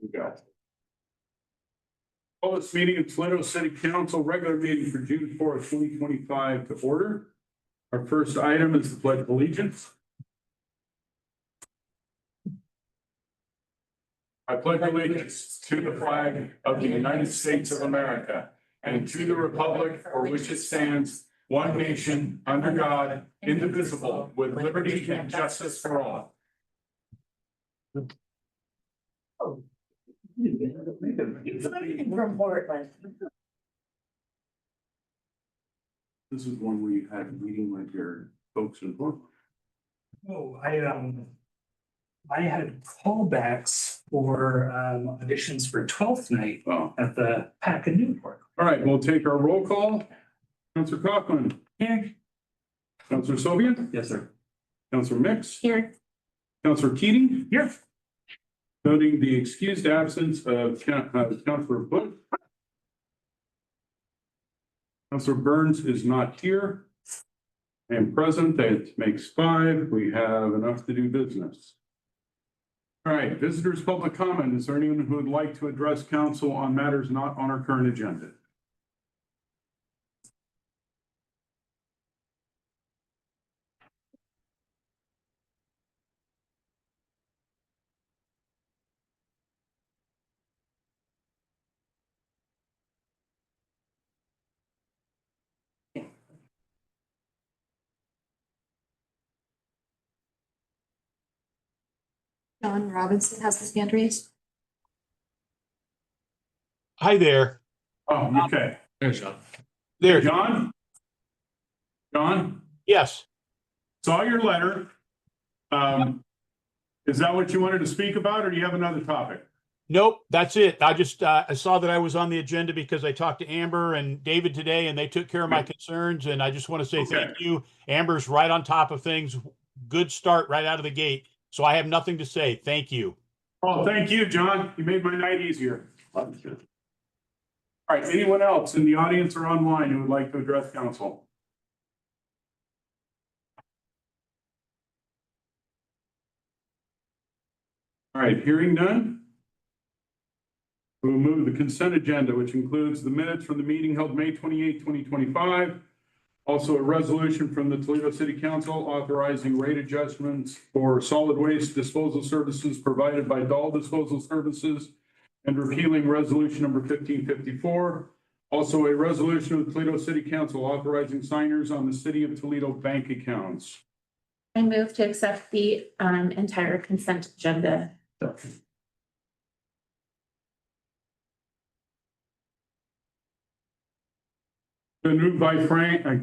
We go. Call this meeting of Toledo City Council, regular meeting for June 4th, 2025 to order. Our first item is the Pledge of Allegiance. I pledge allegiance to the flag of the United States of America and to the republic for which it stands, one nation, under God, indivisible, with liberty and justice for all. This is one where you had a meeting with your folks in Brooklyn. Oh, I had callbacks for auditions for 12th night at the Pack in Newport. All right, we'll take our roll call. Councilor Kaufman. Here. Councilor Sobian. Yes, sir. Councilor Mix. Here. Councilor Keating. Here. Noting the excused absence of Councilor Bush. Councilor Burns is not here. And present, that makes 5. We have enough to do business. All right, visitors' public comment. Is there anyone who would like to address council on matters not on our current agenda? John Robinson has his hand raised. Hi there. Oh, okay. There's John. There. John? John? Yes. Saw your letter. Is that what you wanted to speak about, or do you have another topic? Nope, that's it. I just I saw that I was on the agenda because I talked to Amber and David today and they took care of my concerns. And I just want to say thank you. Amber's right on top of things. Good start right out of the gate. So I have nothing to say. Thank you. Oh, thank you, John. You made my night easier. All right, anyone else in the audience or online who would like to address council? All right, hearing none. We'll move the consent agenda, which includes the minutes from the meeting held May 28, 2025. Also a resolution from the Toledo City Council authorizing rate adjustments for solid waste disposal services provided by Dahl Disposal Services and repealing resolution number 1554. Also a resolution of the Toledo City Council authorizing signers on the City of Toledo bank accounts. I move to accept the entire consent agenda. Been moved by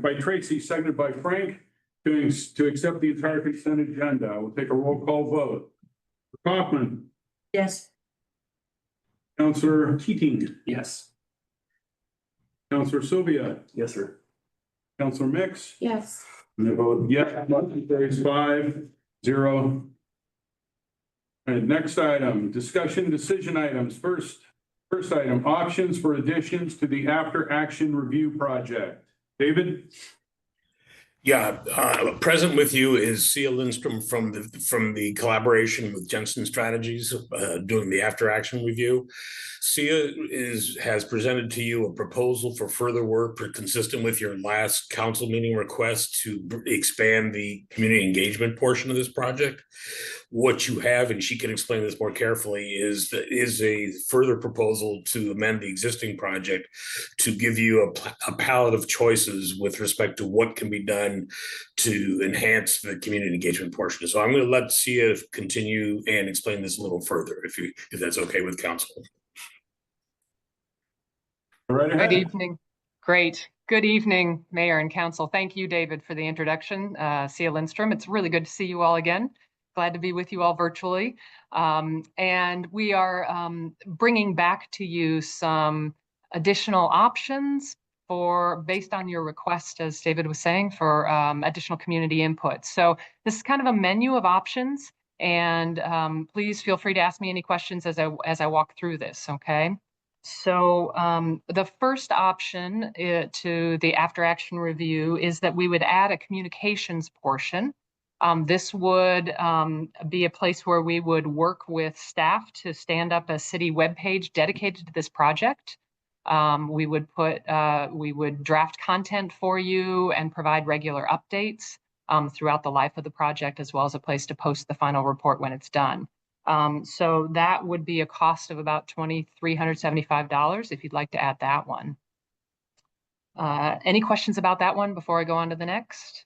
by Tracy, seconded by Frank, to accept the entire consent agenda. We'll take a roll call vote. Kaufman. Yes. Councilor Keating. Yes. Councilor Sylvia. Yes, sir. Councilor Mix. Yes. And I vote yes. Motion carries 5-0. All right, next item, discussion decision items. First item, options for additions to the after action review project. David? Yeah, present with you is Sia Lindstrom from the collaboration with Jensen Strategies, doing the after action review. Sia has presented to you a proposal for further work consistent with your last council meeting request to expand the community engagement portion of this project. What you have, and she can explain this more carefully, is a further proposal to amend the existing project to give you a palette of choices with respect to what can be done to enhance the community engagement portion. So I'm going to let Sia continue and explain this a little further, if that's okay with council. Right ahead. Good evening. Great. Good evening, Mayor and Council. Thank you, David, for the introduction. Sia Lindstrom. It's really good to see you all again. Glad to be with you all virtually. And we are bringing back to you some additional options based on your request, as David was saying, for additional community input. So this is kind of a menu of options, and please feel free to ask me any questions as I walk through this, okay? So the first option to the after action review is that we would add a communications portion This would be a place where we would work with staff to stand up a city webpage dedicated to this project. We would draft content for you and provide regular updates throughout the life of the project, as well as a place to post the final report when it's done. So that would be a cost of about $2,375 if you'd like to add that one. Any questions about that one before I go on to the next?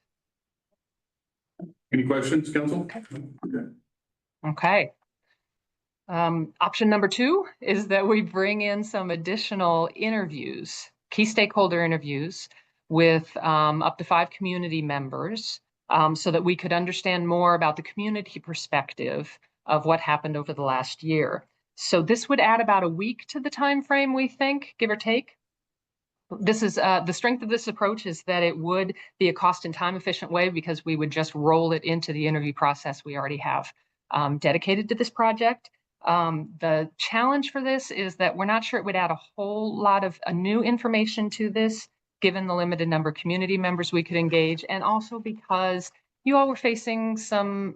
Any questions, council? Okay. Option number 2 is that we bring in some additional interviews, key stakeholder interviews with up to 5 community members so that we could understand more about the community perspective of what happened over the last year. So this would add about a week to the time frame, we think, give or take. This is the strength of this approach is that it would be a cost and time efficient way because we would just roll it into the interview process we already have dedicated to this project. The challenge for this is that we're not sure it would add a whole lot of new information to this, given the limited number of community members we could engage, and also because you all were facing some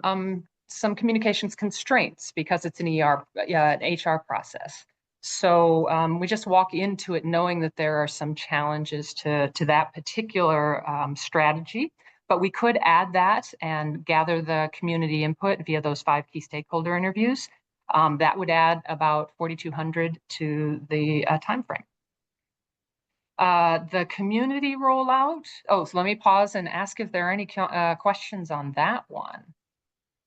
communications constraints because it's an HR process. So we just walk into it knowing that there are some challenges to that particular strategy, but we could add that and gather the community input via those 5 key stakeholder interviews. That would add about $4,200 to the time frame. The community rollout. Oh, so let me pause and ask if there are any questions on that one.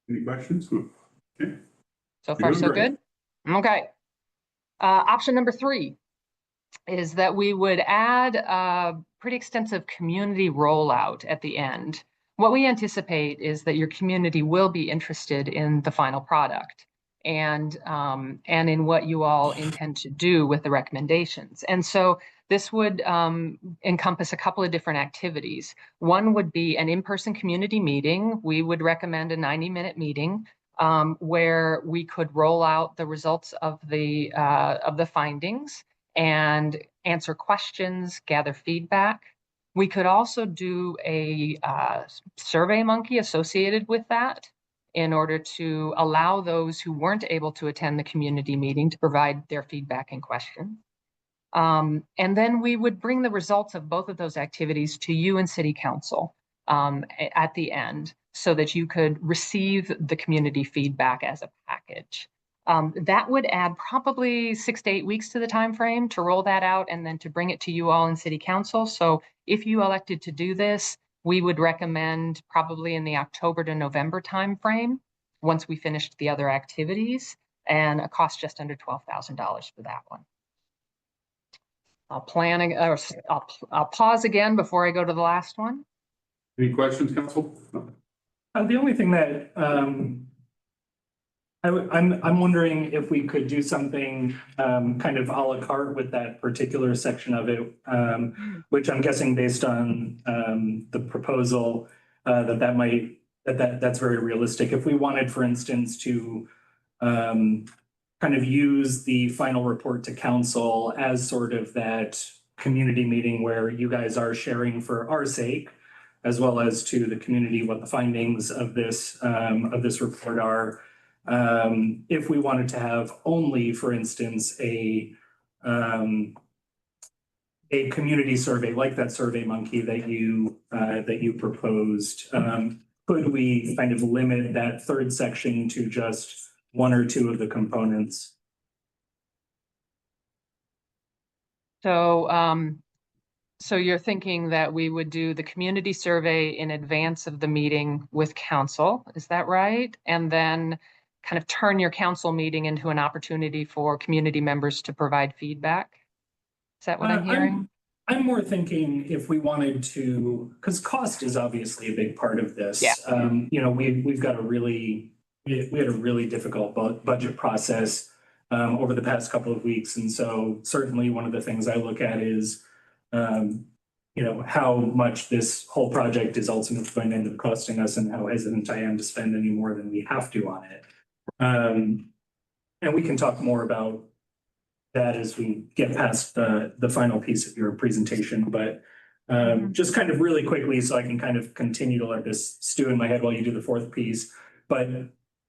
Any questions? Okay. So far, so good. Okay. Option number 3 is that we would add a pretty extensive community rollout at the end. What we anticipate is that your community will be interested in the final product and in what you all intend to do with the recommendations. And so this would encompass a couple of different activities. One would be an in-person community meeting. We would recommend a 90-minute meeting where we could roll out the results of the findings and answer questions, gather feedback. We could also do a survey monkey associated with that in order to allow those who weren't able to attend the community meeting to provide their feedback and questions. And then we would bring the results of both of those activities to you and City Council at the end so that you could receive the community feedback as a package. That would add probably 6 to 8 weeks to the time frame to roll that out and then to bring it to you all in City Council. So if you elected to do this, we would recommend probably in the October to November time frame once we finished the other activities, and a cost just under $12,000 for that one. I'll pause again before I go to the last one. Any questions, council? The only thing that I'm wondering if we could do something kind of a la carte with that particular section of it, which I'm guessing based on the proposal that's very realistic. If we wanted, for instance, to kind of use the final report to council as sort of that community meeting where you guys are sharing for our sake, as well as to the community what the findings of this report are. If we wanted to have only, for instance, a community survey like that Survey Monkey that you proposed, could we kind of limit that third section to just 1 or 2 of the components? So you're thinking that we would do the community survey in advance of the meeting with council, is that right? And then kind of turn your council meeting into an opportunity for community members to provide feedback? Is that what I'm hearing? I'm more thinking if we wanted to, because cost is obviously a big part of this. Yeah. You know, we had a really difficult budget process over the past couple of weeks. And so certainly one of the things I look at is, you know, how much this whole project is ultimately going to end up costing us and how hesitant I am to spend any more than we have to on it. And we can talk more about that as we get past the final piece of your presentation. But Just kind of really quickly, so I can kind of continue to let this stew in my head while you do the fourth piece. But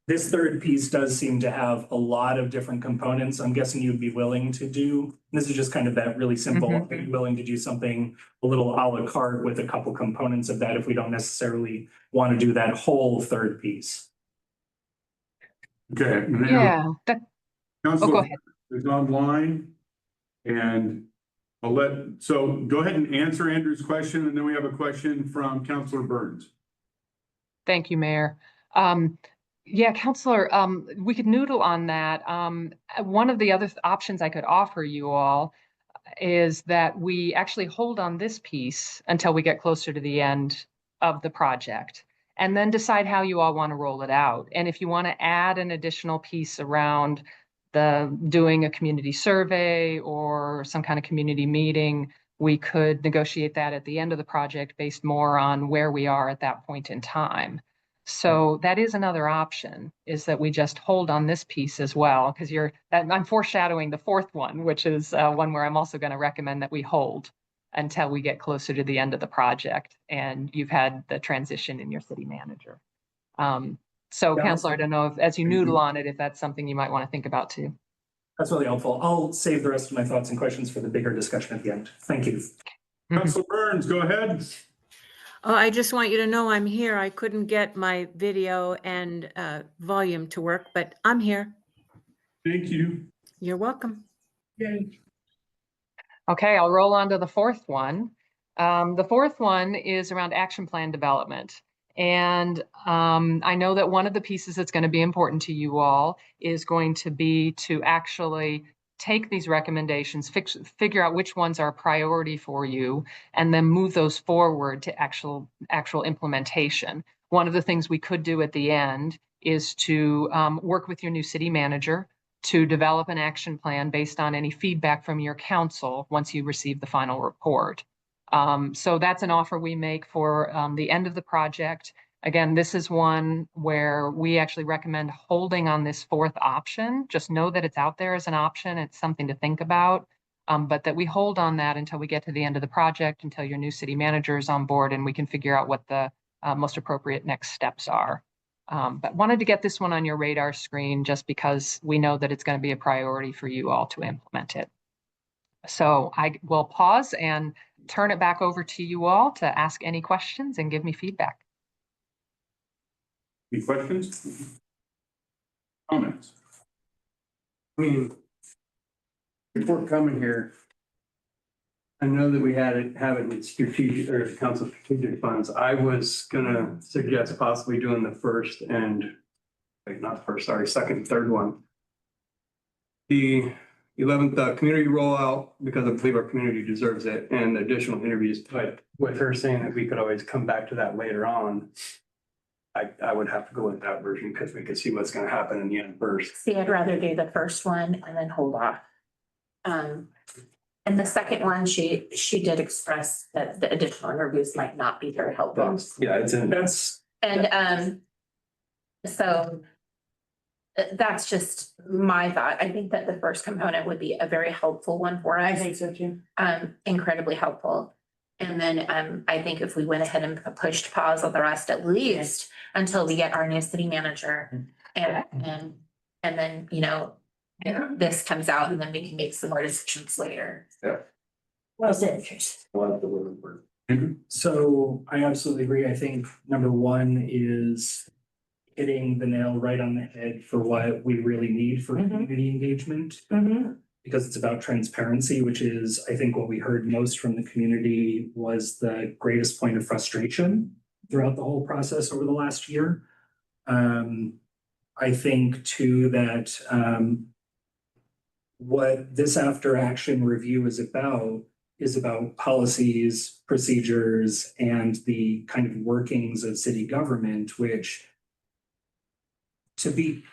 this third piece does seem to have a lot of different components. I'm guessing you'd be willing to do, this is just kind of that really simple, Mhm. are you willing to do something a little a la carte with a couple components of that if we don't necessarily want to do that whole third piece? Okay. now Yeah, go Councilor ahead. is online, and so go ahead and answer Andrew's question, and then we have a question from Councilor Burns. Thank you, Mayor. Yeah, Counselor, we could noodle on that. One of the other options I could offer you all is that we actually hold on this piece until we get closer to the end of the project and then decide how you all want to roll it out. And if you want to add an additional piece around doing a community survey or some kind of community meeting, we could negotiate that at the end of the project based more on where we are at that point in time. So that is another option, is that we just hold on this piece as well, because I'm foreshadowing the fourth one, which is one where I'm also going to recommend that we hold until we get closer to the end of the project and you've had the transition in your city manager. So Yeah. Counselor, I don't know if, as you noodle on it, if that's something you might want to think about too. That's really helpful. I'll save the rest of my thoughts and questions for the bigger discussion at the end. Thank you. Councilor Burns, go ahead. Oh, I just want you to know I'm here. I couldn't get my video and volume to work, but I'm here. Thank you. You're welcome. Okay, I'll roll on to the fourth one. The fourth one is around action plan development. And I know that one of the pieces that's going to be important to you all is going to be to actually take these recommendations, figure out which ones are a priority for you, and then move those forward to actual implementation. One of the things we could do at the end is to work with your new city manager to develop an action plan based on any feedback from your council once you receive the final report. So that's an offer we make for the end of the project. Again, this is one where we actually recommend holding on this fourth option. Just know that it's out there as an option. It's something to think about, but that we hold on that until we get to the end of the project, until your new city manager is on board and we can figure out what the most appropriate next steps are. But wanted to get this one on your radar screen just because we know that it's going to be a priority for you all to implement it. So I will pause and turn it back over to you all to ask any questions and give me feedback. Any questions? Comments? I mean, before coming here, I know that we had it, have it in strategic or council strategic funds. I was gonna suggest possibly doing the first and, wait, not the first, sorry, second, and third one. The 11th community rollout, because I believe our community deserves it, and additional interviews. But with her saying that we could always come back to that later on, I would have to go with that version because we could see what's gonna happen in the end first. See, I'd rather do the first one and then hold off. And the second one, she did express that the additional interviews might not be very helpful. Yeah, it's in. And so that's just my thought. I think that the first component would be a very helpful one for us. I think so too. Incredibly helpful. And then I think if we went ahead and pushed pause on the rest at least until we get our new city manager and then, you know, this comes out and then we can make some more decisions later. Yeah. Well said, Trish. So I absolutely agree. I think number one is hitting the nail right on the head for what we really need for community engagement. Because it's about transparency, which is, I think, what we heard most from the community was the greatest point of frustration throughout the whole process over the last year. I think too that what this after action review is about policies, procedures, and the kind of workings of city government, which, to be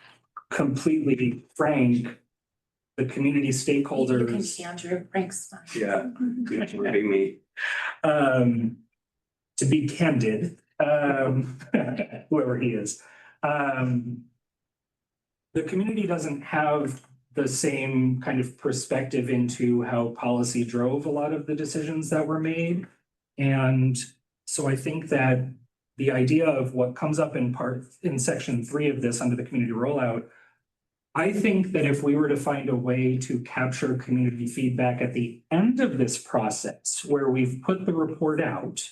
completely frank, the community stakeholders. You can see Andrew Frank's. Yeah, including me. To be candid, whoever he is, the community doesn't have the same kind of perspective into how policy drove a lot of the decisions that were made. And so I think that the idea of what comes up in section 3 of this under the community rollout, I think that if we were to find a way to capture community feedback at the end of this process, where we've put the report out,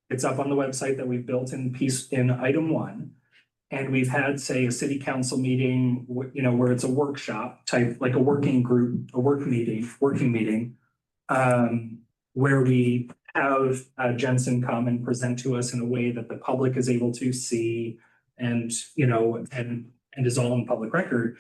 it's up on the website that we've built in item 1. And we've had, say, a city council meeting, where it's a workshop type, like a working group, a working meeting, where we have Jensen come and present to us in a way that the public is able to see and is all in public record.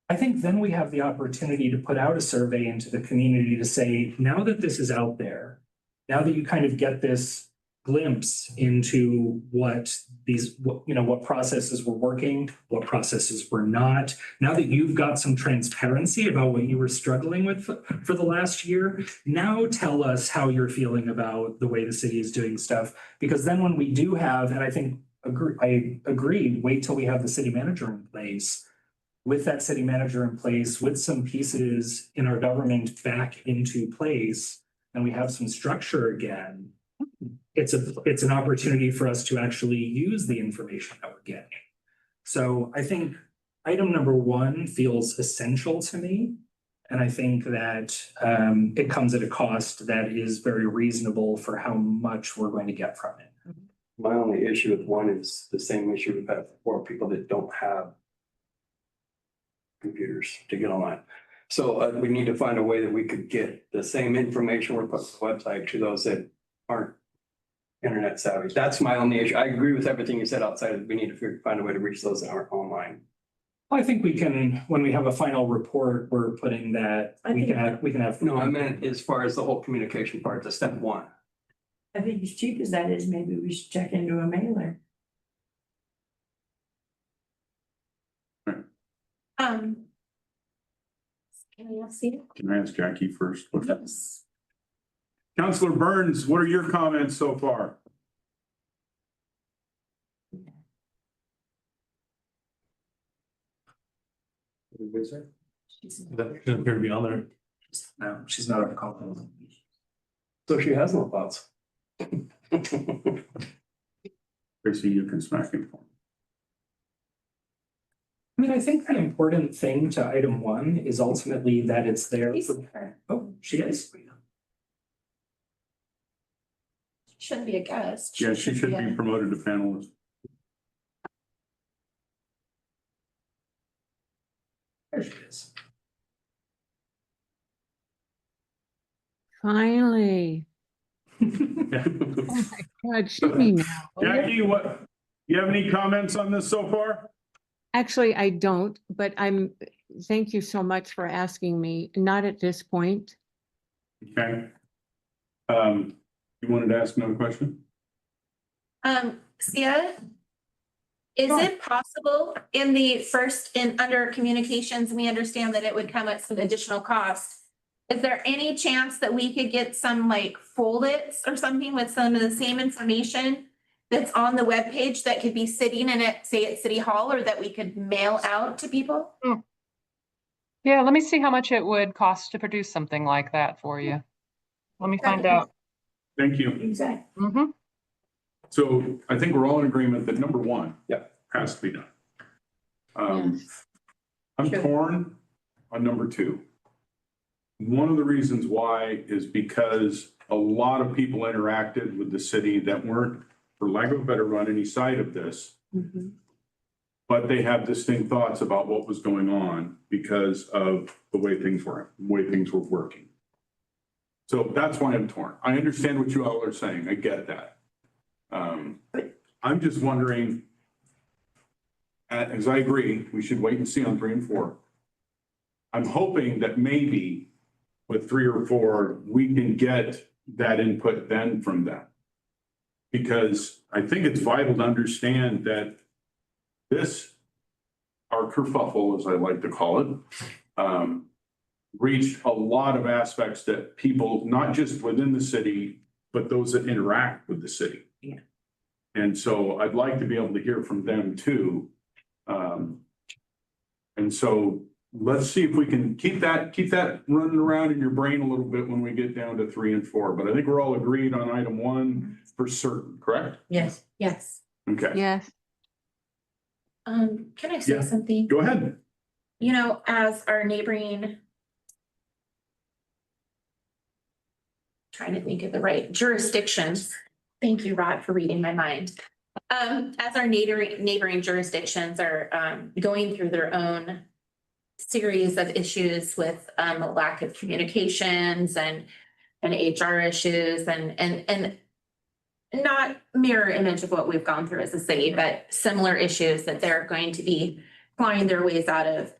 I think then we have the opportunity to put out a survey into the community to say, now that this is out there, now that you kind of get this glimpse into what processes were working, what processes were not. Now that you've got some transparency about what you were struggling with for the last year, now tell us how you're feeling about the way the city is doing stuff. Because then when we do have, and I agree, wait till we have the city manager in place. With that city manager in place, with some pieces in our government back into place, and we have some structure again, it's an opportunity for us to actually use the information that we're getting. So I think item number 1 feels essential to me. And I think that it comes at a cost that is very reasonable for how much we're going to get from it. My only issue with 1 is the same issue we've had for people that don't have computers to get online. So we need to find a way that we could get the same information we're putting on the website to those that aren't internet savvy. That's my only issue. I agree with everything you said outside of, we need to find a way to reach those that aren't online. I think we can, when we have a final report, we're putting that, we can have. No, I meant as far as the whole communication part, the step 1. I think as cheap as that is, maybe we should check into a mailer. Can I ask you? Can I ask Jackie first? Yes. Counselor Burns, what are your comments so far? That doesn't appear to be on there. No, she's not on the call. So she has no thoughts. Tracy, you can smack him for me. I mean, I think the important thing to item 1 is ultimately that it's there. Oh, she is. Shouldn't be a guest. Yeah, she should be promoted to panelist. There she is. Finally. Oh my God, shoot me now. Jackie, what, you have any comments on this so far? Actually, I don't, but thank you so much for asking me. Not at this point. Okay. You wanted to ask another question? Sia, is it possible under communications, we understand that it would come at some additional cost. Is there any chance that we could get some like foldits or something with some of the same information that's on the webpage that could be sitting in it, say at City Hall, or that we could mail out to people? Yeah, let me see how much it would cost to produce something like that for you. Let me find out. Thank you. Exactly. Mm-hmm. So I think we're all in agreement that number 1 Yeah. has to be done. Yes. I'm Sure. torn on number 2. One of the reasons why is because a lot of people interacted with the city that weren't, for lack of a better run, any side of this, but they have distinct thoughts about what was going on because of the way things were working. So that's why I'm torn. I understand what you all are saying. I get that. I'm just wondering, as I agree, we should wait and see on 3 and 4. I'm hoping that maybe with 3 or 4, we can get that input then from them. Because I think it's vital to understand that our kerfuffle, as I like to call it, reached a lot of aspects that people, not just within the city, but those that interact with the city. Yeah. And so I'd like to be able to hear from them too. And so let's see if we can keep that running around in your brain a little bit when we get down to 3 and 4. But I think we're all agreed on item 1 for certain, correct? Yes. Yes. Okay, Yes. Can I say Yeah. something? go ahead. You know, as our neighboring. Trying to think of the right jurisdictions. Thank you, Rod, for reading my mind. As our neighboring jurisdictions are going through their own series of issues with lack of communications and HR issues and not mirror image of what we've gone through as a city, but similar issues that they're going to be clawing their ways out of.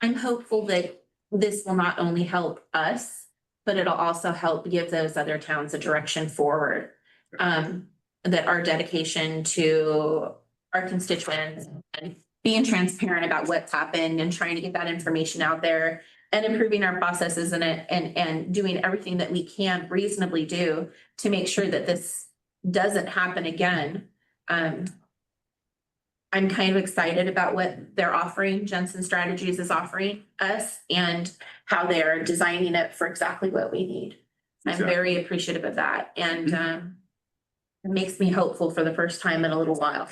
I'm hopeful that this will not only help us, but it'll also help give those other towns a direction forward. That our dedication to our constituents and being transparent about what's happened and trying to get that information out there and improving our processes and doing everything that we can reasonably do to make sure that this doesn't happen again. I'm kind of excited about what they're offering, Jensen Strategies is offering us and how they're designing it for exactly what we need. I'm Exactly. very appreciative of that and it makes me hopeful for the first time in a little while.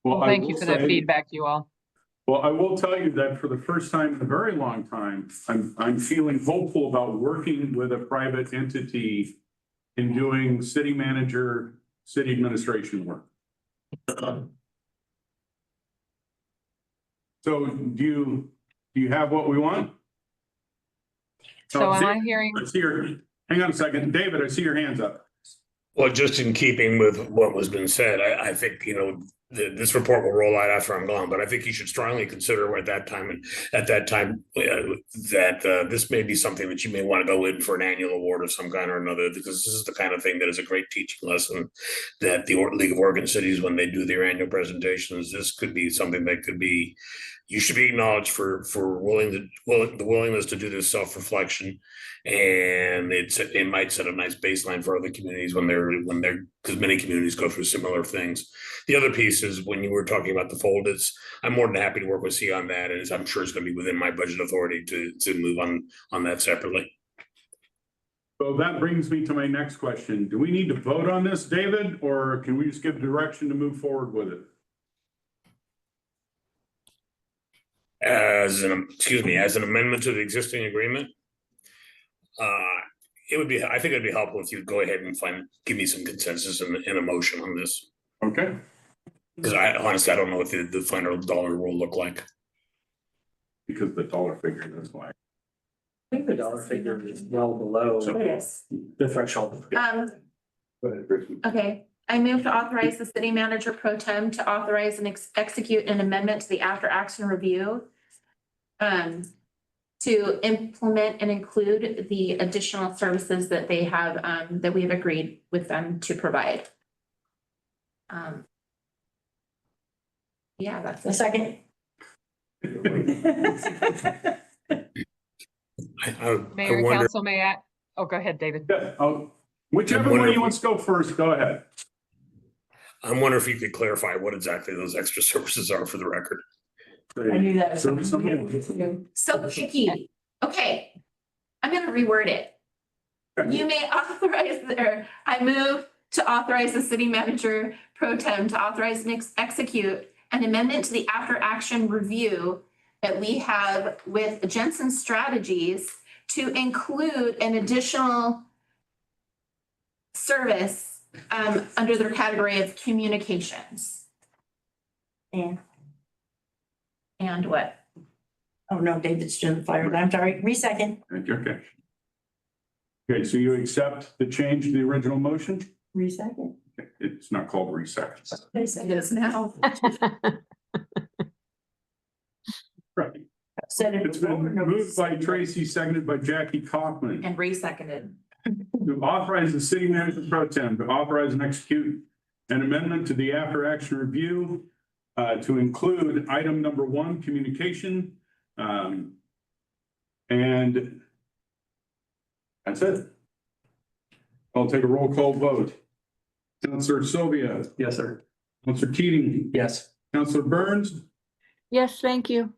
Well, I thank will you for that say- feedback, you all. Well, I will tell you that for the first time in a very long time, I'm feeling hopeful about working with a private entity in doing city manager, city administration work. So do you have what we want? So am I David, hearing, I see your, hang on a second. David, I see your hands up. Well, just in keeping with what was been said, I think, this report will roll out after I'm gone, but I think you should strongly consider that this may be something that you may want to go in for an annual award of some kind or another, because this is the kind of thing that is a great teaching lesson that the League of Oregon Cities, when they do their annual presentations, this could be something that could be, you should be acknowledged for the willingness to do this self-reflection. And it might set a nice baseline for other communities when they're, because many communities go through similar things. The other piece is when you were talking about the folders, I'm more than happy to work with C on that. And I'm sure it's going to be within my budget authority to move on that separately. So that brings me to my next question. Do we need to vote on this, David, or can we just give direction to move forward with it? As an amendment to the existing agreement. I think it'd be helpful if you go ahead and give me some consensus and a motion on this. Okay, Because I honestly don't know what the final dollar will look like. because the dollar figure, that's why. I think the dollar figure is well below Yes. the threshold. Go ahead, Kristen. Okay, I move to authorize the city manager pro tem to authorize and execute an amendment to the after action review. To implement and include the additional services that they have, that we have agreed with them to provide. Yeah, that's A it. second. Mayor and wonder, Council, may I? Oh, go ahead, David. Yeah, whichever I'm one wondering- you want to go first, go ahead. I'm wondering if you could clarify what exactly those extra services are for the record. I knew that was So something. So picky. Okay, I'm gonna reword it. You may authorize, or I move to authorize the city manager pro tem to authorize and execute an amendment to the after action review that we have with Jensen Strategies to include an additional service under their category of communications. And, And what? oh no, David's doing the fire, I'm sorry, re-second, Okay. Okay, so you accept the change to the original motion? re-second. Okay, it's not called reset. It is now. Right. Said it It's been before, no, moved by Tracy, seconded by Jackie Kaufman. And re-seconded. To authorize the city manager pro tem to authorize and execute an amendment to the after action review to include item number 1, communication. And that's it. I'll take a roll call vote. Counselor Sylvia, Yes, sir. Counselor Keating, Yes. Counselor Burns, Yes, thank you.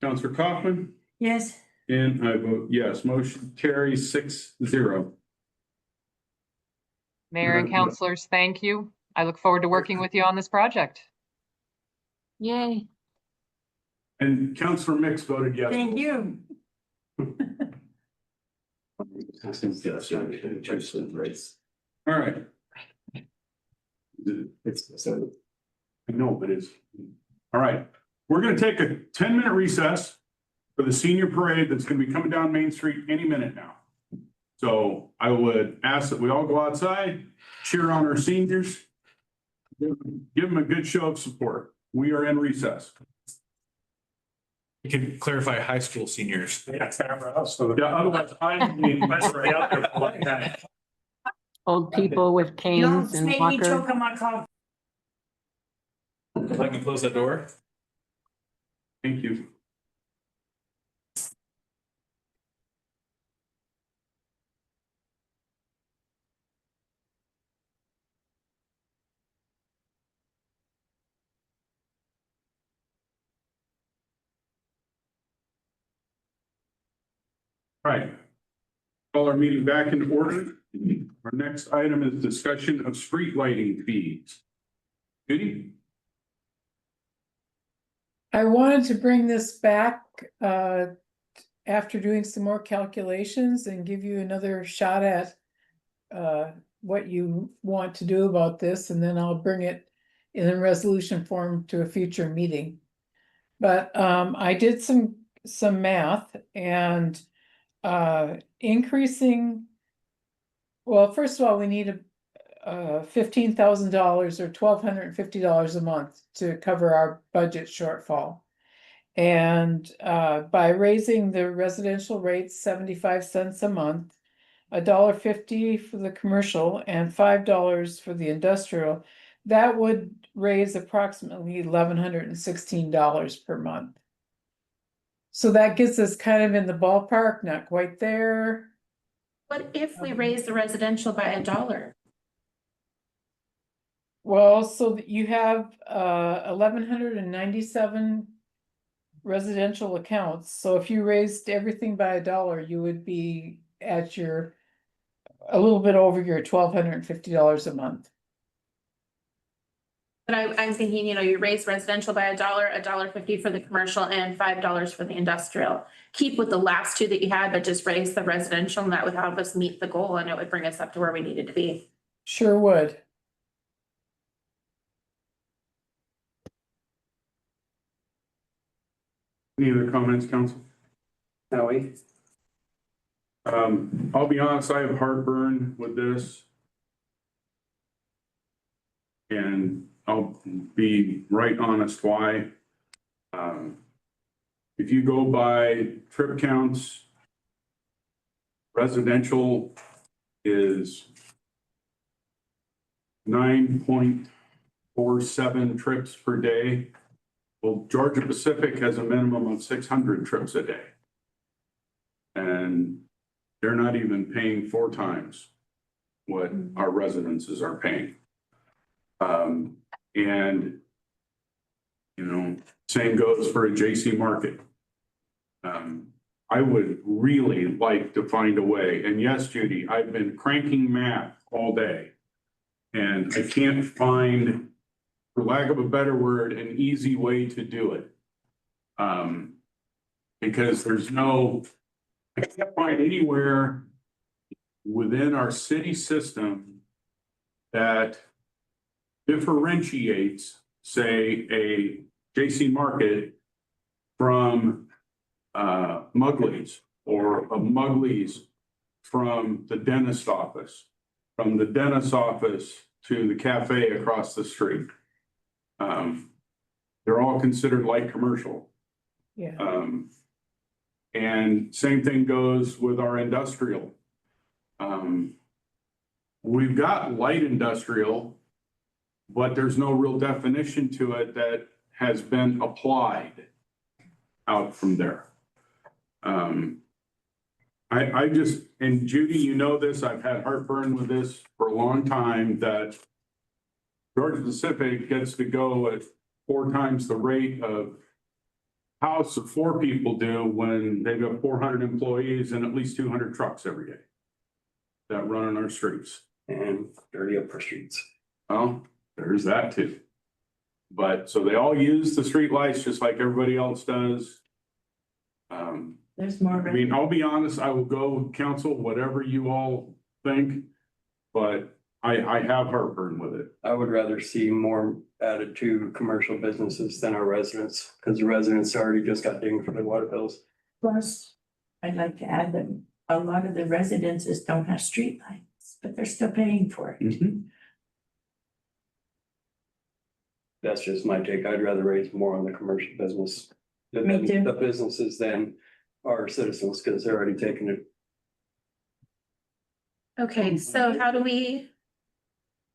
Counselor Kaufman, Yes, and I vote yes. Motion carries 6-0. Mayor and councilors, thank you. I look forward to working with you on this project. Yay. And Counselor Mix voted yes. thank you. All right. I know, but it's, all right. We're gonna take a 10-minute recess for the senior parade that's gonna be coming down Main Street any minute now. So I would ask that we all go outside, cheer on our seniors. Give them a good show of support. We are in recess. You can clarify high school seniors. Yeah, otherwise I'm out there for a long time. Old people with Don't canes and make me walkers. choke on my coffee. If I can close that door. Thank you. All right. Call our meeting back into order. Our next item is discussion of street lighting fees. Judy? I wanted to bring this back after doing some more calculations and give you another shot at what you want to do about this, and then I'll bring it in a resolution form to a future meeting. But I did some math, and increasing, well, first of all, we need $15,000 or $1,250 a month to cover our budget shortfall. And by raising the residential rates 75 cents a month, $1.50 for the commercial and $5 for the industrial, that would raise approximately $1,116 per month. So that gets us kind of in the ballpark, not quite there. What if we raise the residential by $1? Well, so that you have 1,197 residential accounts. So if you raised everything by $1, you would be at a little bit over your $1,250 a month. But I'm thinking, you raise residential by $1, $1.50 for the commercial and $5 for the industrial. Keep with the last two that you had, but just raise the residential, and that would help us meet the goal, and it would bring us up to where we needed to be. Sure would. Any other comments, council? Howie? I'll be honest, I have heartburn with this. And I'll be right honest why. If you go by trip counts, residential is 9.47 trips per day. Well, Georgia Pacific has a minimum of 600 trips a day. And they're not even paying 4 times what our residences are paying. And, same goes for a JC Market. I would really like to find a way, and yes, Judy, I've been cranking math all day. And I can't find, for lack of a better word, an easy way to do it. Because I can't find anywhere within our city system that differentiates, say, a JC Market from Mugley's, or a Mugley's from the dentist office, from the dentist office to the cafe across the street. They're all considered light commercial. Yeah. And same thing goes with our industrial. We've got light industrial, but there's no real definition to it that has been applied out from there. I just, and Judy, you know this, I've had heartburn with this for a long time, that Georgia Pacific gets to go at 4 times the rate of house of 4 people do when they've got 400 employees and at least 200 trucks every day that run on our streets. And dirty up our streets. Well, there's that too. But so they all use the street lights just like everybody else does. There's more. I mean, I'll be honest, I will go with council, whatever you all think, but I have heartburn with it. I would rather see more added to commercial businesses than our residents, because the residents already just got dinged for their water bills. Plus, I'd like to add that a lot of the residences don't have streetlights, but they're still paying for it. That's just my take. I'd rather raise more on the commercial business. Me too. The businesses than our citizens, because they're already taking it. Okay, so how do we?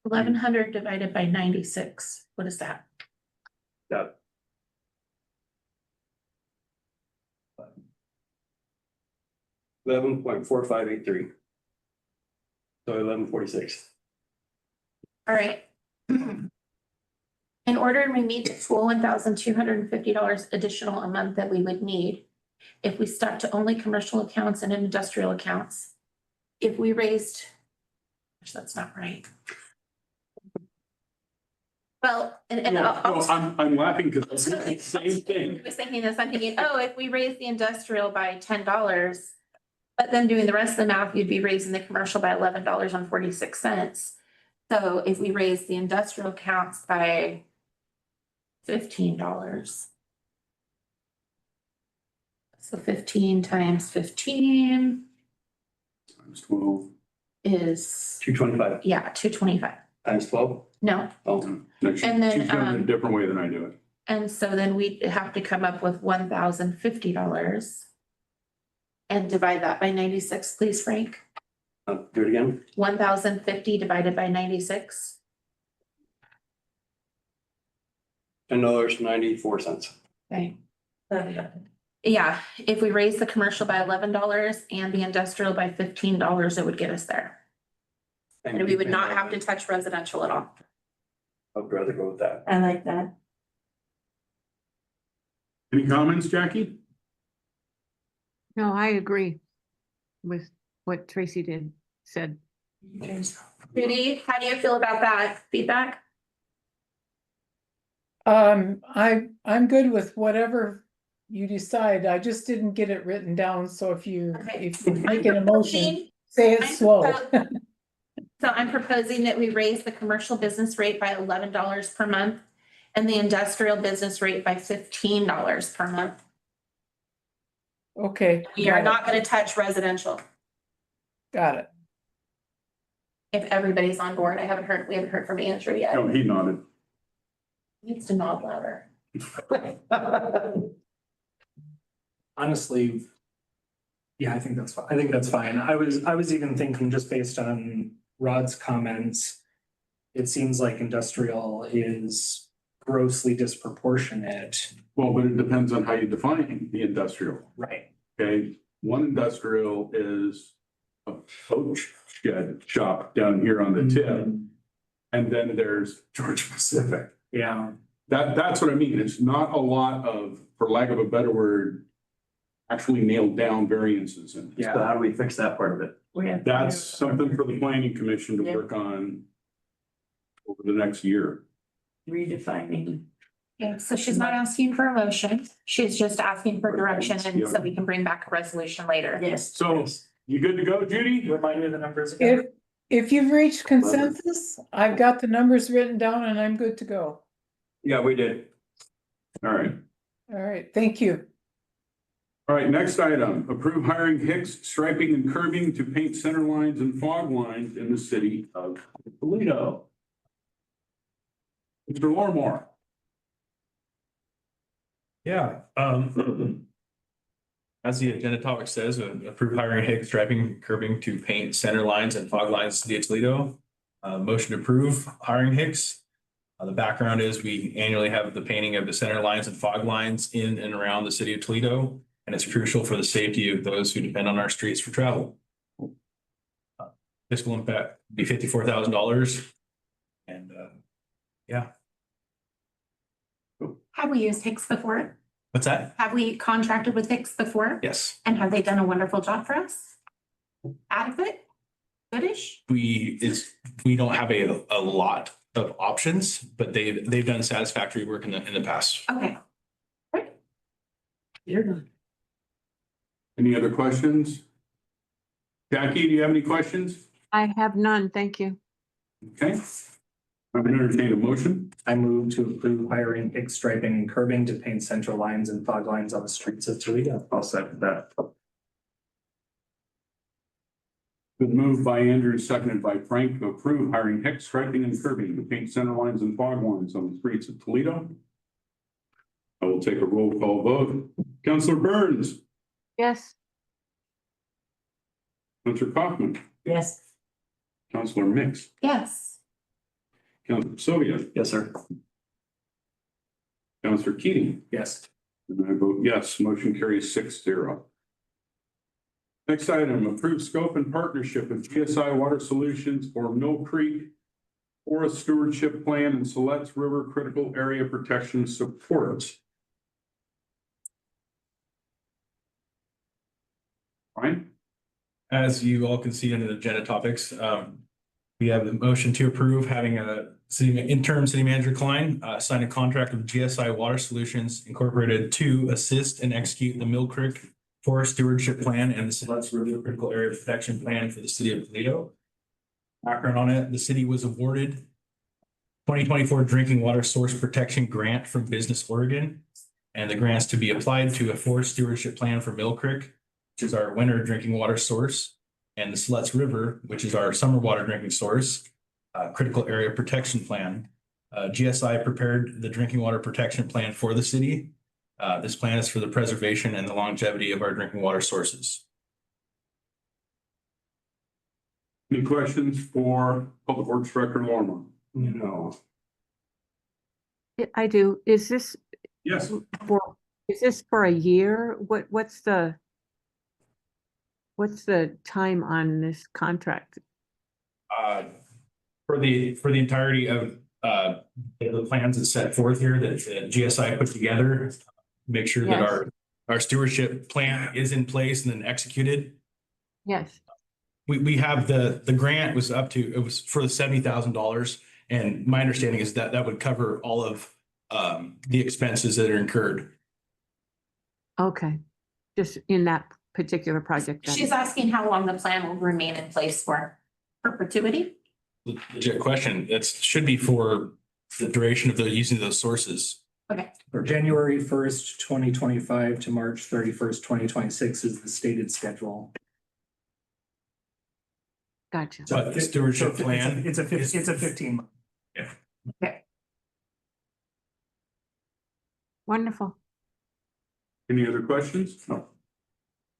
1,100 divided by 96, what is that? That. $11.4583. So 1146. All right. In order to meet the full $1,250 additional a month that we would need, if we stuck to only commercial accounts and industrial accounts, if we raised, gosh, that's not right. Well, and Well, I'm laughing because it's the same thing. I was thinking this, I'm thinking, oh, if we raise the industrial by $10, but then doing the rest of the math, you'd be raising the commercial by $11.46. So if we raise the industrial accounts by $15. So 15 times 15 Times 12. is, 225 yeah, 225. times 12. No, Oh, She's And then, doing it a different way than I do it. and so then we'd have to come up with $1,050 and divide that by 96, please, Frank. do it again. 1,050 divided by 96. $10.94. Okay. Yeah, if we raise the commercial by $11 and the industrial by $15, it would get us there. And we would not have to touch residential at all. I'd rather go with that. I like that. Any comments, Jackie? No, I agree with what Tracy said. Judy, how do you feel about that feedback? I'm good with whatever you decide. I just didn't get it written down, so if you make an emotion, say it slow. So I'm proposing that we raise the commercial business rate by $11 per month and the industrial business rate by $15 per month. Okay. We are got it, not gonna touch residential. Got it. If everybody's on board, we haven't heard from Andrew yet. No, he nodded. He needs to nod louder. Honestly, yeah, I think that's fine. I think that's fine. I was even thinking just based on Rod's comments, it seems like industrial is grossly disproportionate. Well, but it depends on how you define the industrial. Right. Okay, one industrial is a boat shed shop down here on the tip. And then there's Georgia Pacific. Yeah. That's what I mean. It's not a lot of, for lack of a better word, actually nailed down variances in. So how do we fix that part of it? That's something for the planning commission to work on over the next year. Redefining. Okay, so she's not asking for a motion. She's just asking for direction and so we can bring back a resolution later. Yes. So you good to go, Judy? Remind me of the numbers again. If you've reached consensus, I've got the numbers written down and I'm good to go. Yeah, we did. All right. All right, thank you. All right, next item, approve hiring Hicks striping and curbing to paint center lines and fog lines in the city of Toledo. Mr. Lormore. Yeah, as the agenda topic says, approve hiring Hicks striping, curbing to paint center lines and fog lines to the Toledo. Motion to approve hiring Hicks. The background is we annually have the painting of the center lines and fog lines in and around the city of Toledo, and it's crucial for the safety of those who depend on our streets for travel. Fiscal impact would be $54,000. And yeah. Have we used Hicks before? What's that? Have we contracted with Hicks before? Yes, And have they done a wonderful job for us? Adequate? Goodish? we don't have a lot of options, but they've done satisfactory work in the past. Okay. Great. You're done. Any other questions? Jackie, do you have any questions? I have none, thank you. Okay. I'm going to entertain a motion. I move to approve hiring Hicks striping and curbing to paint central lines and fog lines on the streets of Toledo. I'll second that. Been moved by Andrew, seconded by Frank to approve hiring Hicks striping and curbing to paint center lines and fog lines on the streets of Toledo. I will take a roll call vote. Councilor Burns, Yes, Councilor Kaufman, Yes. Councilor Mix, Yes. Councilor Sylvia, Yes, sir. Councilor Keating, Yes. and I vote yes. Motion carries 6-0. Next item, approved scope and partnership with GSI Water Solutions for Mill Creek Forest Stewardship Plan and Siletz River Critical Area Protection Support. Ryan? As you all can see under the agenda topics, we have the motion to approve having a interim city manager Klein sign a contract with GSI Water Solutions Incorporated to assist and execute the Mill Creek Forest Stewardship Plan and the Siletz River Critical Area Protection Plan for the city of Toledo. Background on it, the city was awarded 2024 Drinking Water Source Protection Grant from Business Oregon. And the grants to be applied to a forest stewardship plan for Mill Creek, which is our winter drinking water source, and the Siletz River, which is our summer water drinking source, critical area protection plan. GSI prepared the drinking water protection plan for the city. This plan is for the preservation and the longevity of our drinking water sources. Any questions for Public Works Director Lorimer? No. I do. Is this Yes. for a year? What's the time on this contract? For the entirety of the plans that's set forth here that GSI put together, make sure that Yes. our stewardship plan is in place and then executed. Yes, We have the grant was up to, it was for the $70,000. And my understanding is that that would cover all of the expenses that are incurred. okay. Just in that particular project then. She's asking how long the plan will remain in place for perpetuity. Legit question. That should be for the duration of using those sources. Okay. For January 1st, 2025 to March 31st, 2026 is the stated schedule. Gotcha. But the stewardship plan. It's a 15 month. Wonderful. Any other questions? No.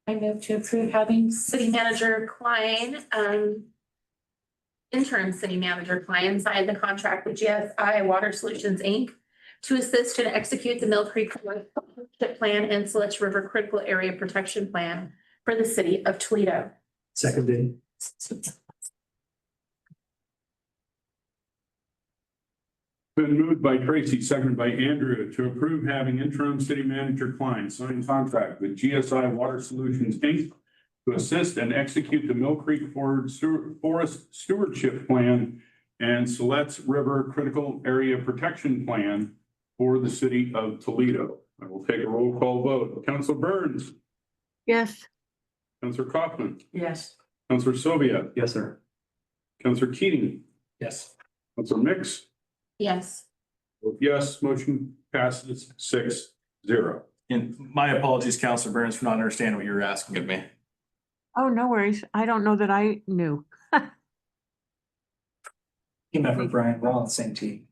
I move to approve having city manager Klein, interim city manager Klein sign the contract with GSI Water Solutions, Inc. to assist and execute the Mill Creek Stewardship Plan and Siletz River Critical Area Protection Plan for the city of Toledo. Seconded. Been moved by Tracy, seconded by Andrew to approve having interim city manager Klein sign contract with GSI Water Solutions, Inc. to assist and execute the Mill Creek Forest Stewardship Plan and Siletz River Critical Area Protection Plan for the city of Toledo. I will take a roll call vote. Councilor Burns, Yes, Councilor Kaufman, Yes. Councilor Sylvia, Yes, sir. Councilor Keating, Yes. Councilor Mix. Yes. Yes, motion passes 6-0. And my apologies, Councilor Burns, for not understanding what you were asking of me. oh, no worries. I don't know that I knew. Team effort, Brian. We're all on the same team.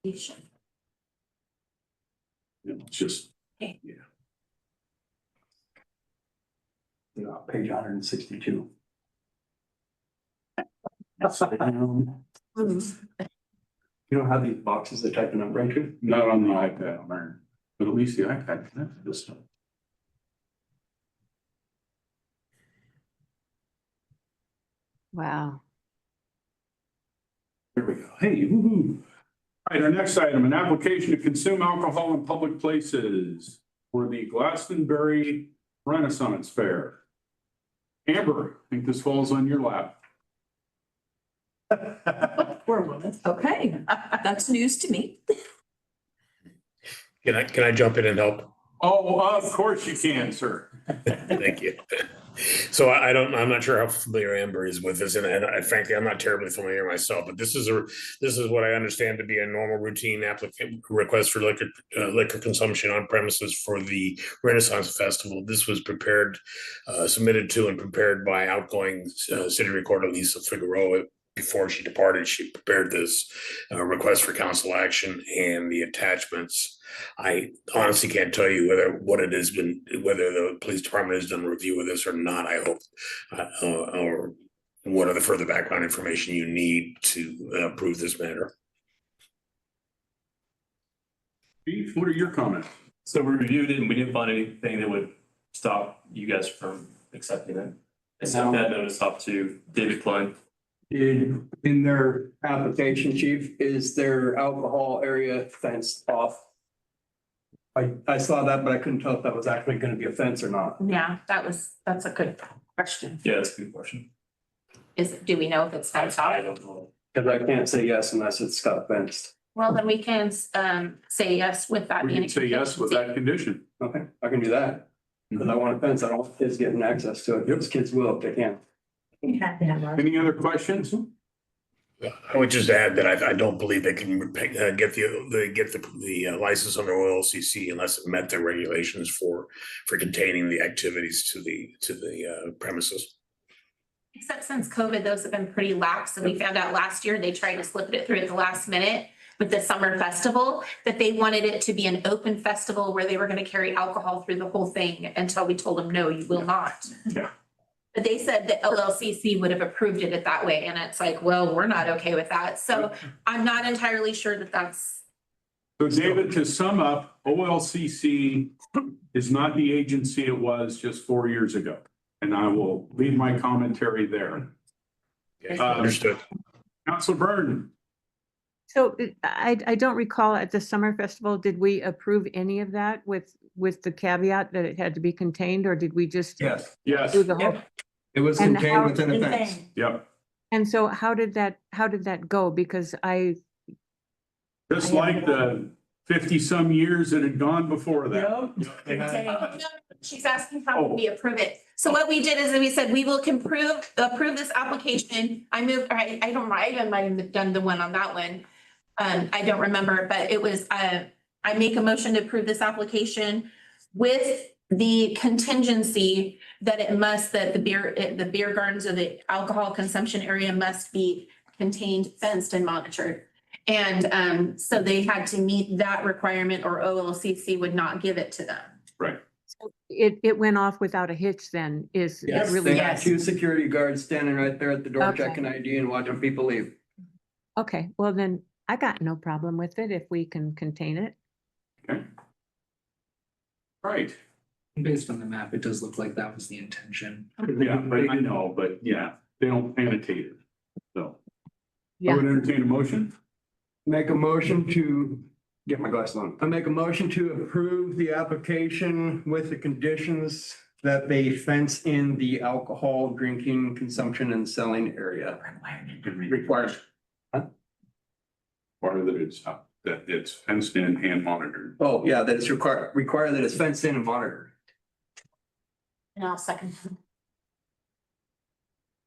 Yeah, it's just, Okay. yeah. Page 162. You don't have these boxes that type a number into? Not on the iPad, Aaron, but at least the iPad connected this stuff. Wow. There we go. Hey, woo-hoo. All right, our next item, an application to consume alcohol in public places for the Glastonbury Renaissance Fair. Amber, I think this falls on your lap. Poor woman. Okay, that's news to me. Can I jump in and help? Oh, of course you can, sir. Thank you. So I'm not sure how familiar Amber is with this, and frankly, I'm not terribly familiar myself. But this is what I understand to be a normal routine applicant request for liquor consumption on premises for the Renaissance Festival. This was submitted to and prepared by outgoing city recorder Lisa Figueroa. Before she departed, she prepared this request for council action and the attachments. I honestly can't tell you whether the police department has done a review of this or not. I hope, or what are the further background information you need to approve this matter. Beef, what are your comments? So we reviewed it and we didn't find anything that would stop you guys from accepting it. I sent that notice off to David Klein. In their application, chief, is their alcohol area fenced off? I saw that, but I couldn't tell if that was actually gonna be a fence or not. Yeah, that's a good question. Yeah, that's a good question. Do we know if it's fenced I off? don't know. Cause I can't say yes unless it's got fenced. Well, then we can, say yes with that We being. can say yes with that condition. Okay, I can do that. Cause I want a fence. I don't want kids getting access to it. Those kids will if they can. Any other questions? I would just add that I don't believe they can get the license under OLCC unless it met the regulations for containing the activities to the premises. Except since COVID, those have been pretty lax, and we found out last year, they tried to slip it through at the last minute with the summer festival, that they wanted it to be an open festival where they were gonna carry alcohol through the whole thing until we told them, no, you will not. Yeah. But they said that LLCC would have approved it that way, and it's like, well, we're not okay with that, so I'm not entirely sure that that's. So David, to sum up, OLCC is not the agency it was just 4 years ago. And I will leave my commentary there. Understood. Councilor Byrne. So I don't recall at the summer festival, did we approve any of that with the caveat that it had to be contained, or did we just Yes, Yes, do the whole? it was And contained how- within a fence. yep. And so how did that go? Because Just like the 50-some years that had gone before that. No, she's asking how we approve it. So what we did is we said, we will approve this application. I might have done the one on that one. I don't remember, but it was, I make a motion to approve this application with the contingency that the beer gardens or the alcohol consumption area must be contained, fenced and monitored. And so they had to meet that requirement or OLCC would not give it to them. Right. it went off without a hitch then, is Yes, really? they had 2 security guards standing right there at the door Okay. checking ID and watching people leave. Okay, well then, I got no problem with it if we can contain it. Okay. Right. Based on the map, it does look like that was the intention. Yeah, but I know, but yeah, they don't annotate it. So I Yeah. would entertain a motion. Make a motion to, get my glasses on. I make a motion to approve the application with the conditions that they fence in the alcohol drinking, consumption and selling area. Requires. Part that it's fenced in and monitored. Oh, yeah, that it's require that it's fenced in and monitored. And I'll second.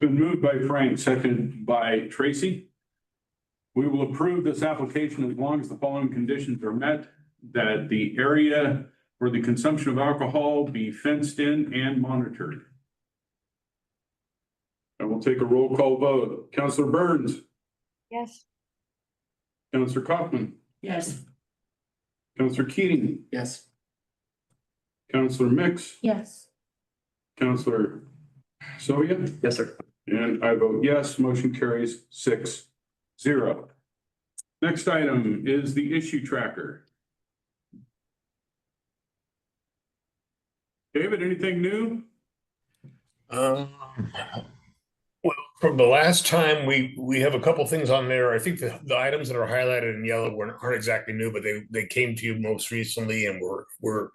Been moved by Frank, seconded by Tracy. We will approve this application as long as the following conditions are met, that the area for the consumption of alcohol be fenced in and monitored. And we'll take a roll call vote. Councilor Burns, Yes. Councilor Kaufman, Yes. Councilor Keating, Yes. Councilor Mix, Yes. Councilor Soya, Yes, sir. and I vote yes, motion carries 6-0. Next item is the issue tracker. David, anything new? Well, From the last time, we have a couple things on there. I think the items that are highlighted in yellow aren't exactly new, but they came to you most recently and were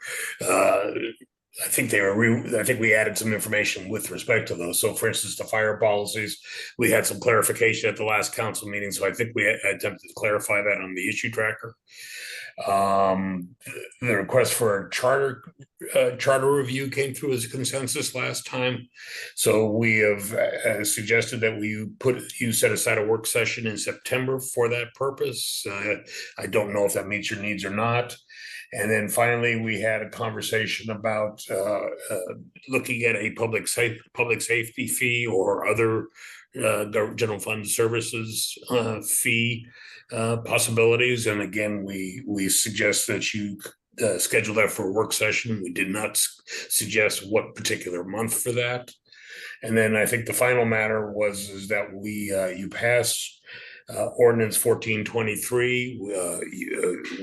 I think I think we added some information with respect to those. So for instance, the fire policies, we had some clarification at the last council meeting. So I think we attempted to clarify that on the issue tracker. The request for a charter review came through as a consensus last time. So we have suggested that you set aside a work session in September for that purpose. I don't know if that meets your needs or not. And then finally, we had a conversation about looking at a public safety fee or other general fund services fee possibilities. And again, we suggest that you schedule that for a work session. We did not suggest what particular month for that. And then I think the final matter is that you pass ordinance 1423.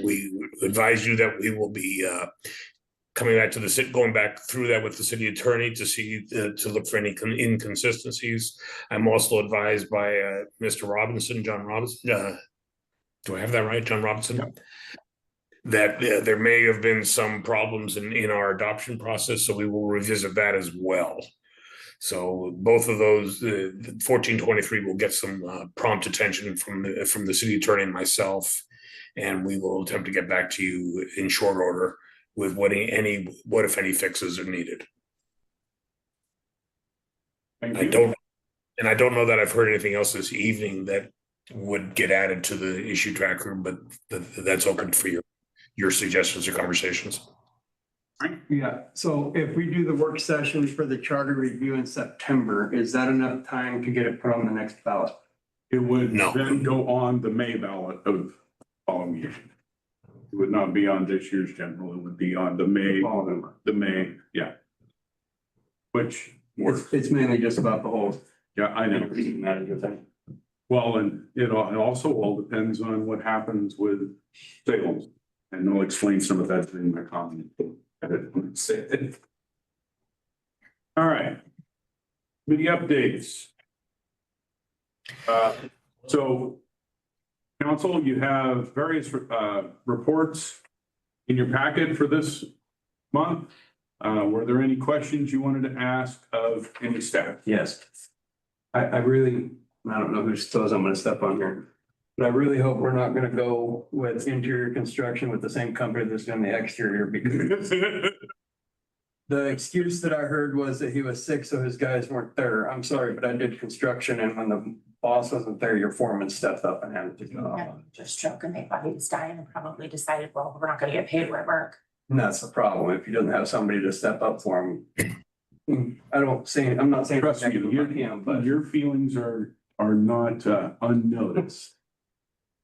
We advise you that we will be coming back to the city, going back through that with the city attorney to see to look for any inconsistencies. I'm also advised by Mr. Robinson, John Robinson. Do I have that right, John Robinson? Yep. That there may have been some problems in our adoption process, so we will revisit that as well. So both of those, 1423 will get some prompt attention from the city attorney and myself, and we will attempt to get back to you in short order with what if any fixes are needed. I don't know that I've heard anything else this evening that would get added to the issue tracker, but that's open for your suggestions or conversations. Yeah, so if we do the work session for the charter review in September, is that enough time to get it put on the next ballot? It would No. then go on the May ballot of following year. It would not be on this year's general, it would be on the May, yeah. Which works. It's mainly just about the whole. Yeah, I know. Well, and it also all depends on what happens with sales. And I'll explain some of that in my comment. All right. Committee updates. So council, you have various reports in your packet for this month. Were there any questions you wanted to ask of any staff? Yes. I don't know whose toes I'm gonna step on here, but I really hope we're not gonna go with interior construction with the same company that's doing the exterior, because the excuse that I heard was that he was sick, so his guys weren't there. I'm sorry, but I did construction, and when the boss wasn't there, your foreman stepped up and had to go. Just joking, they thought he was dying and probably decided, well, we're not gonna get paid at work. And that's the problem. If he doesn't have somebody to step up for him. I'm not saying. Trust me, but your feelings are not unnoticed.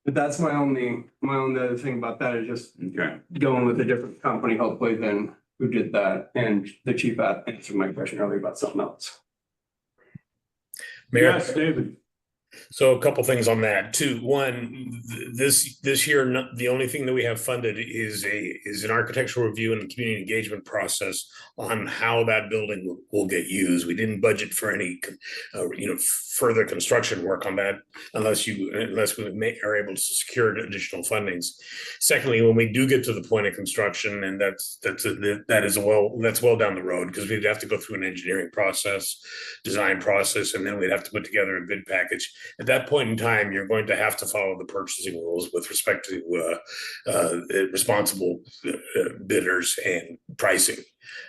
But that's my only other thing about that is just Okay. going with a different company, hopefully, than who did that. And the chief answered my question earlier about something else. Mayor, Yes, David. so a couple things on that too. One, this year, the only thing that we have funded is an architectural review and community engagement process on how that building will get used. We didn't budget for any, further construction work on that unless we are able to secure additional fundings. Secondly, when we do get to the point of construction, and that's well down the road, because we'd have to go through an engineering process, design process, and then we'd have to put together a bid package. At that point in time, you're going to have to follow the purchasing rules with respect to responsible bidders and pricing.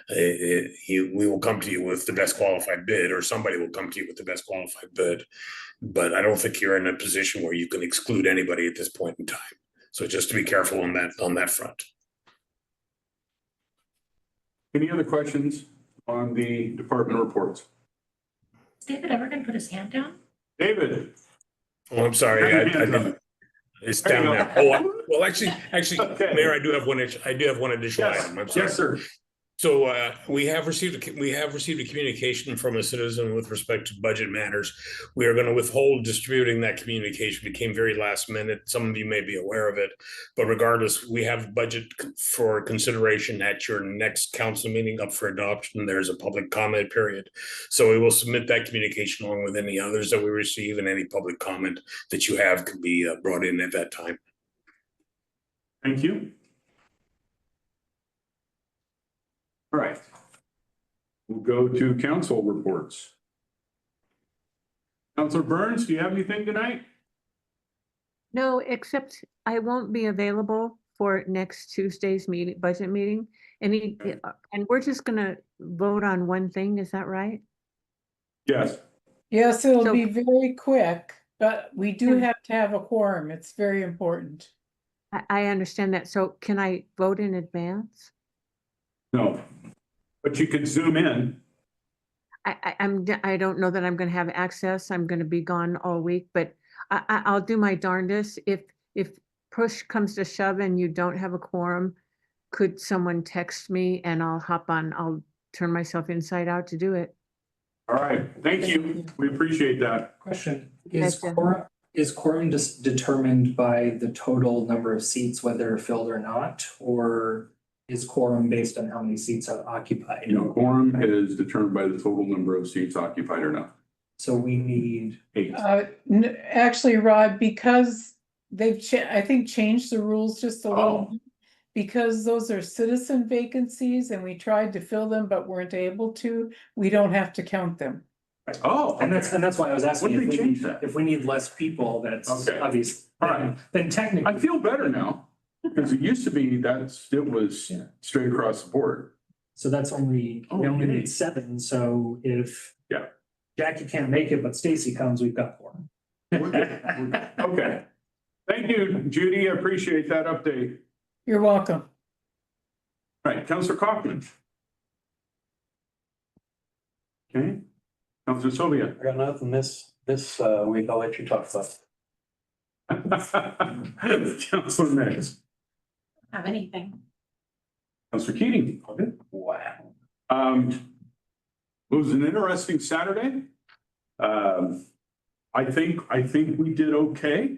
We will come to you with the best qualified bid, or somebody will come to you with the best qualified bid. But I don't think you're in a position where you can exclude anybody at this point in time. So just to be careful on that front. Any other questions on the department reports? Is David ever gonna put his hand down? David. Oh, I'm sorry. I didn't. It's down there. Oh, well, actually, Okay. Mayor, I do have one additional Yes, item. I'm sorry. yes, sir. So we have received a communication from a citizen with respect to budget matters. We are going to withhold distributing that communication. It came very last minute. Some of you may be aware of it, but regardless, we have budget for consideration at your next council meeting up for adoption. There's a public comment period, so we will submit that communication along with any others that we receive, and any public comment that you have can be brought in at that time. Thank you. All right. We'll go to council reports. Councilor Burns, do you have anything tonight? No, except I won't be available for next Tuesday's meeting, budget meeting. And we're just gonna vote on one thing, is that right? Yes. Yes, it'll So- be very quick, but we do Hmm. have to have a quorum. It's very important. I understand that. So can I vote in advance? No. But you could zoom in. I don't know that I'm gonna have access. I'm gonna be gone all week, but I'll do my darndest. If push comes to shove and you don't have a quorum, could someone text me and I'll hop on, I'll turn myself inside out to do it. All right, thank you. We appreciate that. Question, Yes, is quorum just determined by the total number of seats, whether filled or not? Or is quorum based on how many seats are occupied? You know, quorum is determined by the total number of seats occupied or not. So we need, 8. Actually, Rod, because they've I think changed the rules just a little. Oh. Because those are citizen vacancies and we tried to fill them but weren't able to, we don't have to count them. Oh, and that's why I was asking When did they change that? if we need less people, that's Okay. obvious. All right. Then technically. I feel better now, because it used to be it was Yeah. straight across the board. So that's we only Okay. need 7, so if. Yeah. Jackie can't make it, but Stacy comes, we've got 4. We're good. We're good. Okay. Thank you, Judy. I appreciate that update. You're welcome. All right, Councilor Kaufman. Okay, Councilor Sylvia. I got nothing this week. I'll let you talk about. Councilor Mix. Have anything? Councilor Keating. Wow. It was an interesting Saturday. I think we did okay.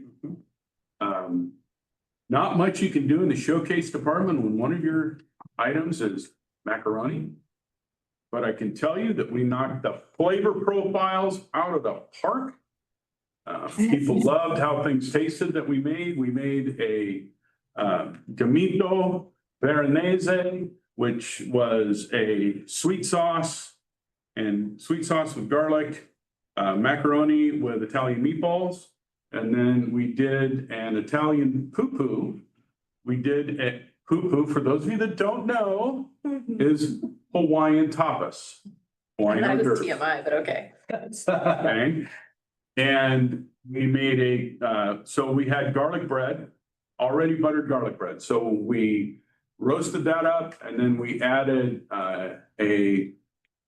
Not much you can do in the showcase department when one of your items is macaroni. But I can tell you that we knocked the flavor profiles out of the park. People loved how things tasted that we made. We made a Gamito Veronese, which was a sweet sauce with garlic, macaroni with Italian meatballs. And then we did an Italian poo-poo. We did a poo-poo, for those of you that don't know, is Hawaiian tapas. Hawaiian That hors was d'oeuvres. TMI, but okay. Okay. And we made so we had garlic bread, already buttered garlic bread. So we roasted that up, and then we added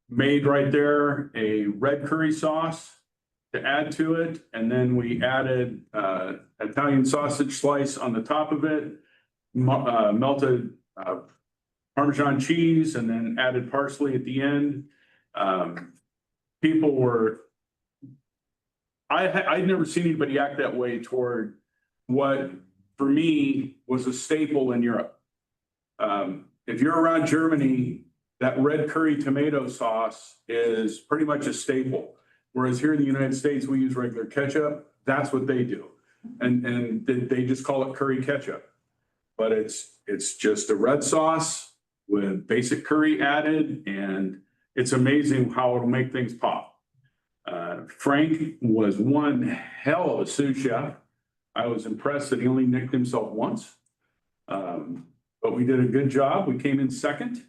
made right there a red curry sauce to add to it. And then we added Italian sausage slice on the top of it, melted Parmesan cheese, and then added parsley at the end. People were, I'd never seen anybody act that way toward what, for me, was a staple in Europe. If you're around Germany, that red curry tomato sauce is pretty much a staple. Whereas here in the United States, we use regular ketchup. That's what they do. And they just call it curry ketchup. But it's just a red sauce with basic curry added, and it's amazing how it'll make things pop. Frank was one hell of a sous chef. I was impressed that he only nicked himself once. But we did a good job. We came in second.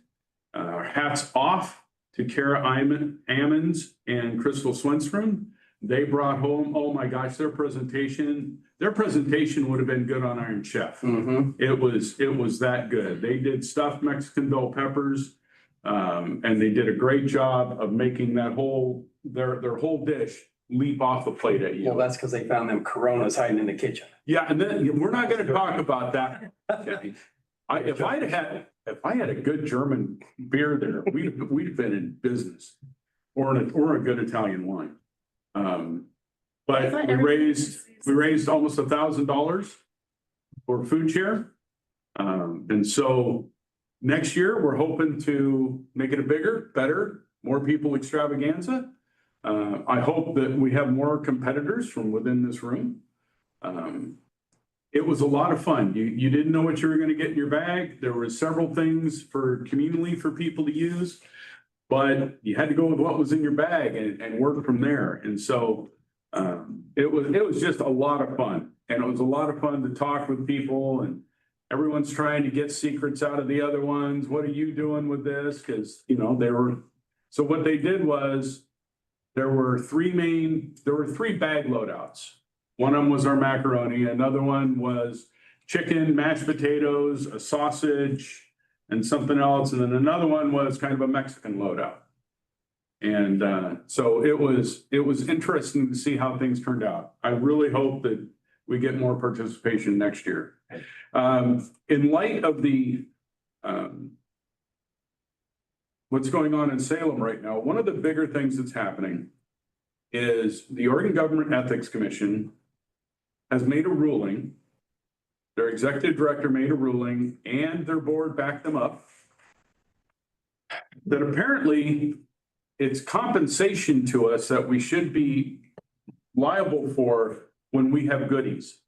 Hats off to Kara Ammons and Crystal Swenstrom. They brought home, oh my gosh, their presentation would have been good on Iron Chef. It was that good. They did stuffed Mexican bell peppers, and they did a great job of making that their whole dish leap off the plate at you. Well, that's because they found them Coronas hiding in the kitchen. Yeah, and then we're not going to talk about that. If I'd had if I had a good German beer there, we'd have been in business. Or a good Italian wine. But we raised almost $1,000 for food share. And so next year, we're hoping to make it a bigger, better, more people extravaganza. I hope that we have more competitors from within this room. It was a lot of fun. You didn't know what you were going to get in your bag. There were several things communally for people to use, but you had to go with what was in your bag and work from there. And so it was just a lot of fun. And it was a lot of fun to talk with people, and everyone's trying to get secrets out of the other ones. What are you doing with this? Because, so what they did was there were three bag loadouts. One of them was our macaroni. Another one was chicken, mashed potatoes, a sausage, and something else. And then another one was kind of a Mexican loadout. And so it was interesting to see how things turned out. I really hope that we get more participation next year. In light of the what's going on in Salem right now, one of the bigger things that's happening is the Oregon Government Ethics Commission has made a ruling. Their executive director made a ruling, and their board backed them up, that apparently it's compensation to us that we should be liable for when we have goodies.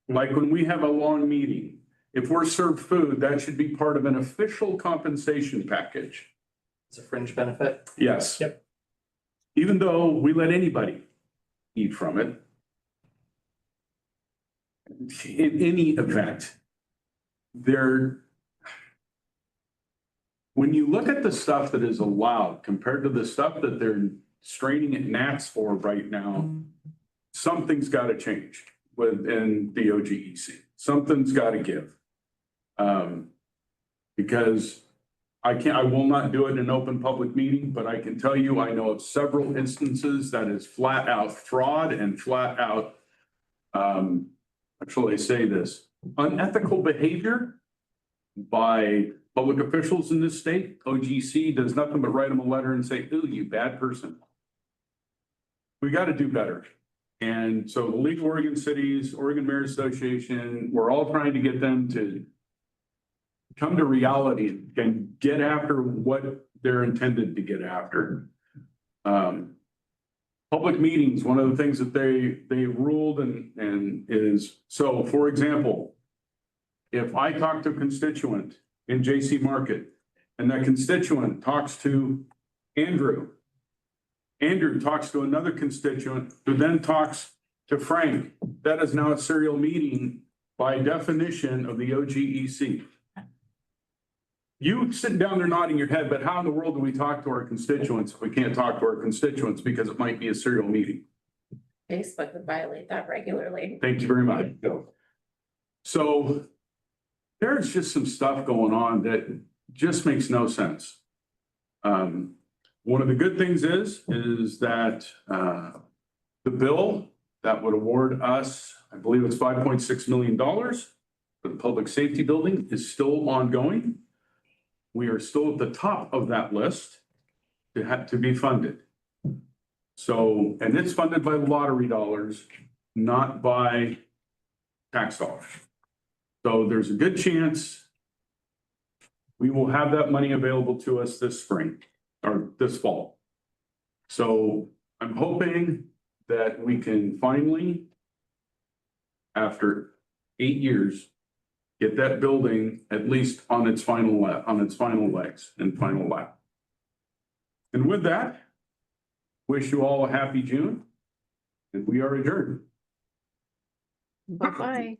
Like when we have a long meeting, if we're served food, that should be part of an official compensation package. It's a fringe benefit. Yes. Yep. Even though we let anybody eat from it. In any event, when you look at the stuff that is allowed compared to the stuff that they're straining at gnats for right now, something's got to change within the OGEC. Something's got to give. Because I will not do it in an open public meeting, but I can tell you, I know of several instances that is flat out fraud and flat out, how shall I say this, unethical behavior by public officials in this state. OGC does nothing but write them a letter and say, ooh, you bad person. We got to do better. And so the League of Oregon Cities, Oregon Mayor's Association, we're all trying to get them to come to reality and get after what they're intended to get after. Public meetings, one of the things that they ruled and is, so for example, if I talk to a constituent in JC Market and that constituent talks to Andrew talks to another constituent who then talks to Frank, that is now a serial meeting by definition of the OGEC. You sitting down there nodding your head, but how in the world do we talk to our constituents if we can't talk to our constituents because it might be a serial meeting? Facebook would violate that regularly. Thank you very much. So there's just some stuff going on that just makes no sense. One of the good things is that the bill that would award us, I believe it's $5.6 million for the public safety building is still ongoing. We are still at the top of that list to be funded. So, and it's funded by lottery dollars, not by tax dollars. So there's a good chance we will have that money available to us this spring or this fall. So I'm hoping that we can finally, after 8 years, get that building at least on its final legs and final lap. And with that, wish you all a happy June, and we are adjourned. Bye-bye.